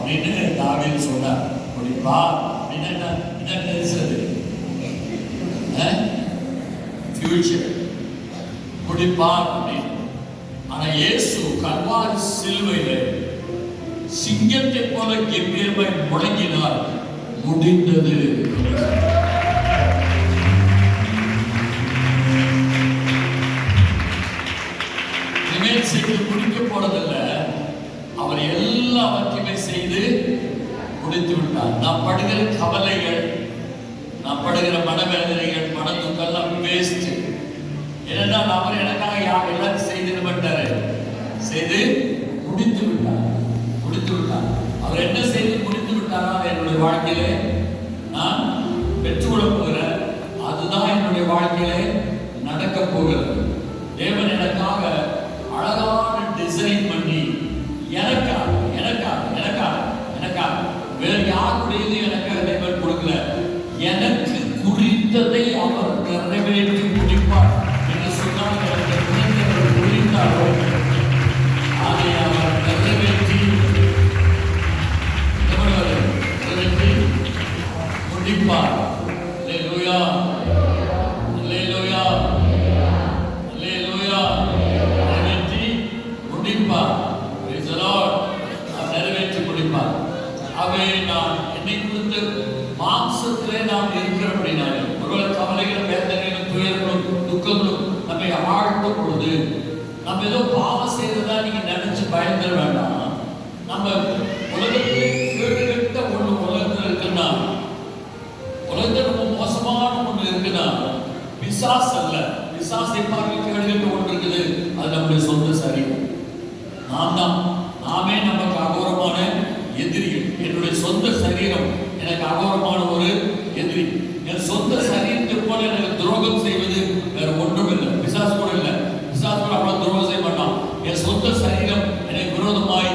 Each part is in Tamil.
அப்படின்னு தாவீது சொன்னார். முடிப்பார் அப்படின்னா என்ன பேசுறது? ஃபியூச்சர் முடிப்பார் அப்படின்னு. ஆனா இயேசு கல்வாரி சிலுவையில சிங்கத்தை போல கம்பீரமாய் முழங்கினார், முடிந்தது. இனிமேல் செய்து முடிக்க போறதில்ல, அவர் எல்லாவற்றையுமே செய்து முடித்து விட்டார். நாம் படுகிற கவலைகள், நாம் படுகிற மனவேதனைகள், மனதுக்கெல்லாம் வேஸ்ட். ஏனென்றால் அவர் எனக்காக எல்லாத்தையும் செய்து விட்டாரு, செய்து முடித்து விட்டார். முடித்து விட்டார். அவர் என்ன செய்து முடித்து விட்டாரா என்னுடைய வாழ்க்கையிலே நான் பெற்றுக்கொள்ள போகிறேன். அதுதான் என்னுடைய வாழ்க்கையிலே நடக்க போகிறது. தேவன் எனக்காக அழகான டிசைன் பண்ணி எனக்காக வேறு யாருடையது எனக்காக தேவன் கொடுக்கல. எனக்கு குறித்ததை அவர் நிறைவேற்றி முடிப்பார் என்று சொன்னால், எனக்கு குறித்தாரோ அதை அவர் நிறைவேற்றி முடிப்பார். அல்லேலூயா, அல்லேலூயா, அல்லேலூயா. நிறைவேற்றி முடிப்பார். Praise the Lord. நிறைவேற்றி முடிப்பார். அவை நான் என்னை குறித்து மாம்சத்திலே நாம் இருக்கிறபடினாலே, ஒருவேளை கவலைகளும் வேதனைகளும் துயர்களும் துக்கங்களும் நம்மை ஆழ்த்தும் பொழுது நம்ம ஏதோ பாவம் செய்யறதா நீங்க நினைச்சு பயந்துட வேண்டாம். நம்ம உலகத்திலே கேடுகட்ட ஒண்ணு உலகத்தில் இருக்குன்னா, உலகத்தில் ரொம்ப மோசமான ஒண்ணு இருக்குன்னா பிசாசு அல்ல. பிசாசை பார்க்க கேடுகட்ட ஒன்று இருக்குது, அது நம்முடைய சொந்த சரீரம். நாமே நமக்கு அகோரமான எதிரிகள். என்னுடைய சொந்த சரீரம் எனக்கு அகோரமான ஒரு எதிரி. என் சொந்த சரீரத்தை போல எனக்கு துரோகம் செய்வது வேற ஒன்றும் இல்லை. பிசாசு கூட இல்லை. பிசாசு கூட அவ்வளவு துரோகம் செய்ய மாட்டான். என் சொந்த சரீரம் எனக்கு விரோதமாய்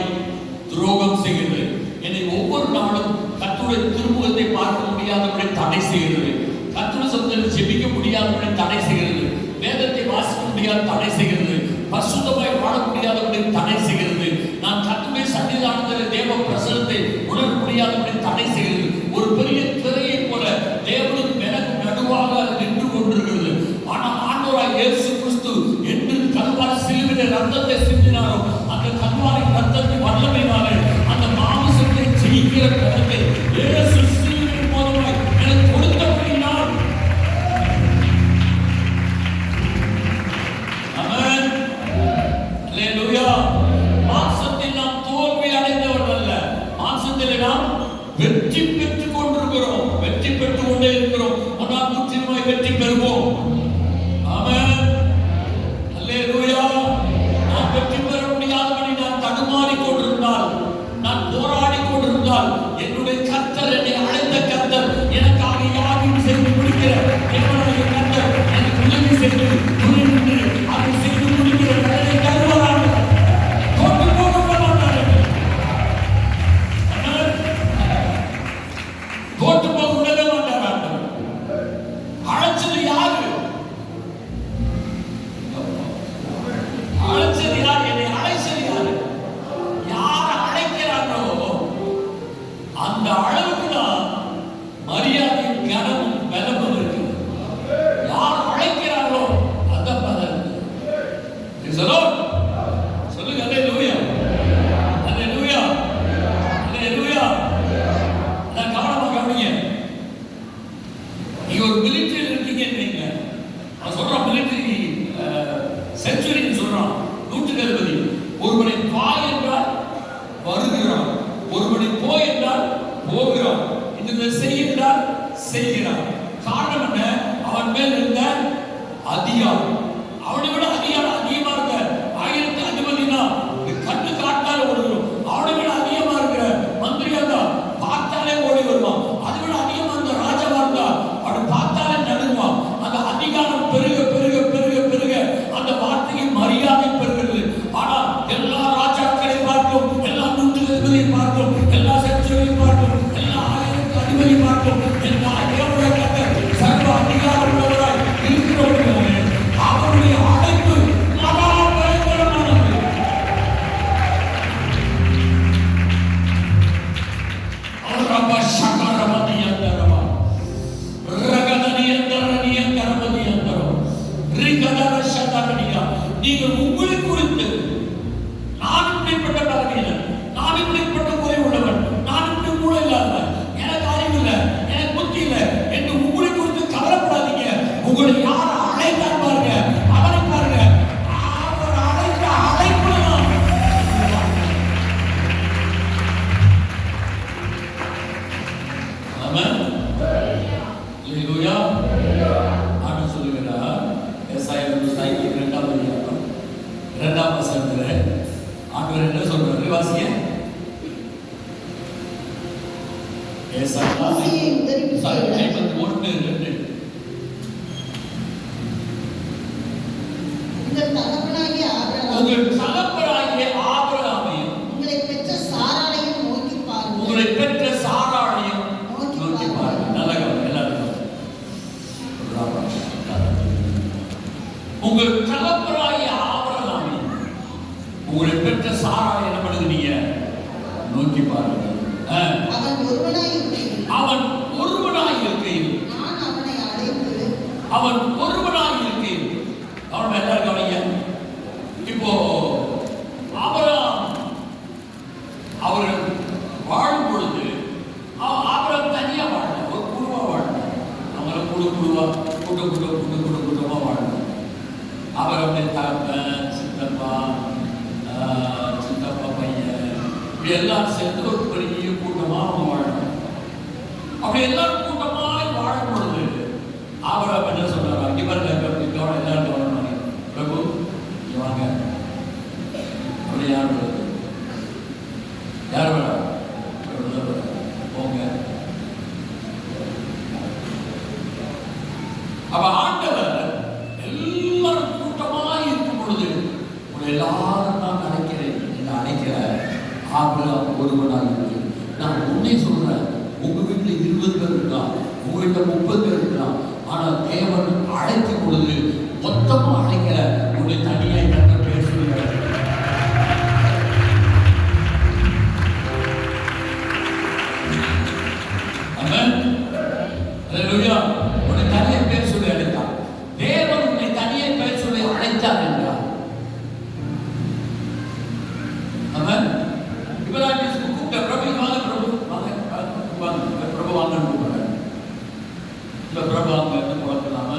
துரோகம் செய்கிறது. என்னை ஒவ்வொரு நாளும் கர்த்தருடைய திருமுகத்தை பார்க்க முடியாதபடி தடை செய்கிறது. கர்த்தருடைய சத்தத்தை ஜெபிக்க முடியாதபடி தடை செய்கிறது. வேதத்தை வாசிக்க முடியாத தடை செய்கிறது. பரிசுத்தமாய் வாழ முடியாதபடி தடை செய்கிறது. நான் கர்த்தருடைய சன்னிதானத்தில் தேவ பிரசன்னத்தை உணர முடியாதபடி தடை செய்கிறது. ஒரு பெரிய திரையை போல தேவனுக்கு எனக்கு நடுவாக நின்று கொண்டிருக்கிறது. ஆனால் ஆண்டவராகிய இயேசு கிறிஸ்து என்று கல்வாரி சிலுவையிலே ரத்தத்தை சிந்தினாரோ, அந்த கல்வாரி ரத்தத்தின் வல்லமையினாலே அந்த மாம்சத்தை ஜெயிக்கிற கருத்தை இயேசு சிலுவையின் மூலமாய் எனக்கு கொடுத்தபடியினால், ஆமென், அல்லேலூயா. மாம்சத்தில் நாம் தோல்வி அடைந்தவர்கள் அல்ல, மாம்சத்தில் நாம் வெற்றி பெற்றுக் கொண்டிருக்கிறோம், வெற்றி பெற்றுக் கொண்டே இருக்கிறோம். ஆனால் முற்றிலுமாய் வெற்றி பெறுவோம். ஆமென், அல்லேலூயா. நான் வெற்றி பெற முடியாதபடி நான் தடுமாறி கொண்டிருந்தால், நான் போராடி கொண்டிருந்தால், என்னுடைய கர்த்தர், என்னை அழைத்த கர்த்தர், எனக்காக யாவையும் செய்து முடிக்கிற என்னுடைய கர்த்தர் எனக்கு உதவி செய்து துணிந்து அதை செய்து முடிக்கிற கடனை தருவாராக. தோற்று போக மாட்டார்கள். தோற்று போக விடவே மாட்டார்கள். அழைச்சது யாரு? அழைச்சது யார்? என்னை அழைச்சது யாரு? யார் அழைக்கிறார்களோ அந்த அளவுக்கு தான் மரியாதையும் கனமும் பலமும் இருக்கு. யார் அழைக்கிறார்களோ அந்த பலன். சொல்லுங்க அல்லேலூயா, அல்லேலூயா, அல்லேலூயா. நான் கவனமா கவனிங்க. நீங்க ஒரு மிலிட்டரியில் இருக்கீங்கன்னு வைங்க. நான் சொல்றேன், மிலிட்டரி செஞ்சுரின்னு சொல்றான். 160. ஒருவனை வா என்றால் வருகிறான், ஒருவனை போ என்றால் போகிறான், இந்த செய் என்றால் செய்கிறான். காரணம் என்ன? அவன் மேல் இருந்த அதிகாரம். அவனை விட அதிகாரம் அதிகமா இருக்க 1000 அதிபதினா கண்ணு காட்டாலே ஓடுகிறோம். அவனை விட அதிகமா இருக்கிற மந்திரியா இருந்தா பார்த்தாலே ஓடி வருவான். அதை விட அதிகமா இருந்த ராஜாவா இருந்தா அவனை பார்த்தாலே நடுங்குவான். அந்த அதிகாரம் பெருக பெருக பெருக பெருக அந்த வார்த்தைக்கு மரியாதை பெறுகிறது. ஆனால் எல்லா ராஜாக்களை பார்க்கும், எல்லா 160 பார்க்கும், எல்லா செஞ்சுரியை பார்க்கும், எல்லா 1000 அதிபதி பார்க்கும், எல்லா தேவனுடைய கர்த்தர் சர்வ அதிகாரம் உள்ளவராய் இருக்கிறவர்களே, அவருடைய அழைப்பு மகா பயங்கரமானது. மோசேயை உதறிவிட்டு 51:2 உங்கள் தகப்பனாகிய உங்கள் தகப்பனாகிய ஆபிரகாமையும் உங்களை பெற்ற சாராளையும் நோக்கி பாருங்கள். உங்களை பெற்ற சாராளையும் நோக்கி பாருங்கள். நல்ல கவனம் எல்லாரும். உங்கள் தகப்பனாகிய ஆபிரகாமையும் உங்களை பெற்ற சாராளை என்ன பண்ணுகிறீங்க? நோக்கி பாருங்கள். அவன் ஒருவனாய் இருக்கையில் அவன் ஒருவனாய் இருக்கையில் நான் அவனை அழைத்து அவன் ஒருவனாய் இருக்கையில் அவன் எல்லாரும் கவனிங்க. இப்போ ஆபிரகாம் அவர்கள் வாழும் பொழுது ஆபிரகாம் தனியா வாழல, ஒரு குழுவா வாழல. அவங்கள குழுவா கூட்டமா வாழல. ஆபிரகாமுடைய தகப்பன், சித்தப்பா பையன், இப்படி எல்லாம் சேர்ந்து ஒரு பெரிய கூட்டமா அவங்க வாழணும். அப்படி எல்லாரும் கூட்டமாய் வாழும் பொழுது ஆபிரகாம் என்ன சொல்றாரு? இங்க பாருங்க, எல்லாரும் கவனம். பிரபு இங்க வாங்க. அப்படி யார் வருது? யார் வரா? போங்க. அப்ப ஆண்டவர் எல்லாரும் கூட்டமாய் இருக்கும் பொழுது உங்களை எல்லாரும் நான் அழைக்கிறேன் என்று அழைக்கிற ஆபிரகாம் ஒருவனாக இருக்கு. நான் உன்னை சொல்றேன், உங்க வீட்டுல 20 பேர் இருக்கலாம், உங்க வீட்டுல 30 பேர் இருக்கலாம். ஆனால் தேவன் அழைக்கும் பொழுது மொத்தமா அழைக்கிற உங்களை தனியாய் கற்று பேசுகிறார். உன்னை தனியை பேர் சொல்லி அழைத்தார். தேவன் உன்னை தனியை பேர் சொல்லி அழைத்தார் என்றார். அவன் இப்ப நான் கூப்பிட்ட பிரபு வாங்க, பிரபு வாங்கன்னு கூப்பிடுறேன். இப்ப பிரபு அவங்க குழப்பலாம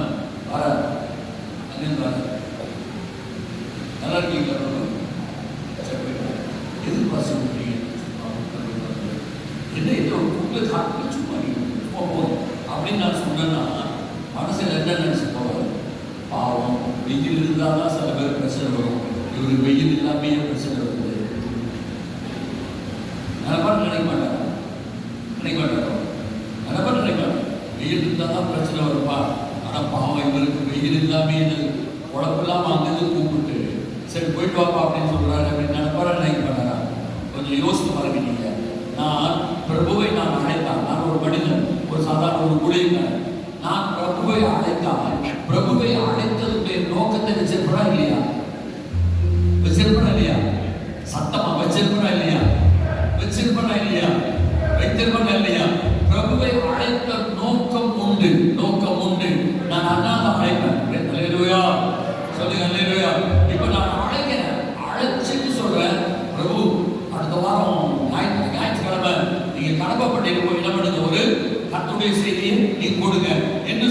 வர அங்கிருந்து நல்லா இருக்கீங்களா பிரபு? எதுக்கு பாசி கொடுத்தீங்க? என்ன ஏதோ கூப்பிட்டு காட்டு சும்மா போதும் அப்படின்னு நான் சொன்னேன்னா மனசில் என்ன நினைச்சு போவார்? பாவம், வெயில் இருந்தால் தான் சில பேர் பிரச்சனை வரும். இவருக்கு வெயில் இல்லாமையே பிரச்சனை வருது. நினைப்பாரு நினைக்க மாட்டாங்க, நினைப்பாரு நினைப்பாங்க. வெயில் இருந்தால் தான் பிரச்சனை வரும்பா. ஆனால் பாவம், இவருக்கு வெயில் இல்லாமே குழப்பில்லாம அங்கிருந்து கூப்பிட்டு சரி போயிட்டு வாப்பா அப்படின்னு சொல்றாரு அப்படின்னு நினைப்பாரா நினைக்க மாட்டாரா? கொஞ்சம் யோசித்து பாருங்க. நீங்க நான் பிரபுவை நான் அழைத்தான். நான் ஒரு மனிதன், ஒரு சாதாரண ஒரு ஊழியக்காரன். நான் பிரபுவை அழைத்தான். பிரபுவை அழைத்ததுடைய நோக்கத்தை வச்சிருப்பா இல்லையா? வச்சிருப்பா இல்லையா? சத்தமா வச்சிருப்பா இல்லையா? வச்சிருப்பா இல்லையா? வைத்திருப்பா இல்லையா? பிரபுவை அழைத்த நோக்கம் உண்டு, நோக்கம் உண்டு. நான் அண்ணாத அழைப்பேன். அல்லேலூயா சொல்லுங்க, அல்லேலூயா. இப்ப நான் அழைக்கிறேன், அழைச்சிட்டு சொல்றேன், பிரபு அடுத்த வாரம் ஞாயிற்றுக்கிழமை நீங்க கடமைப்பட்டிருப்போம், என்ன பண்ணுங்க, ஒரு கர்த்தருடைய செய்தியை நீ கொடுங்க என்று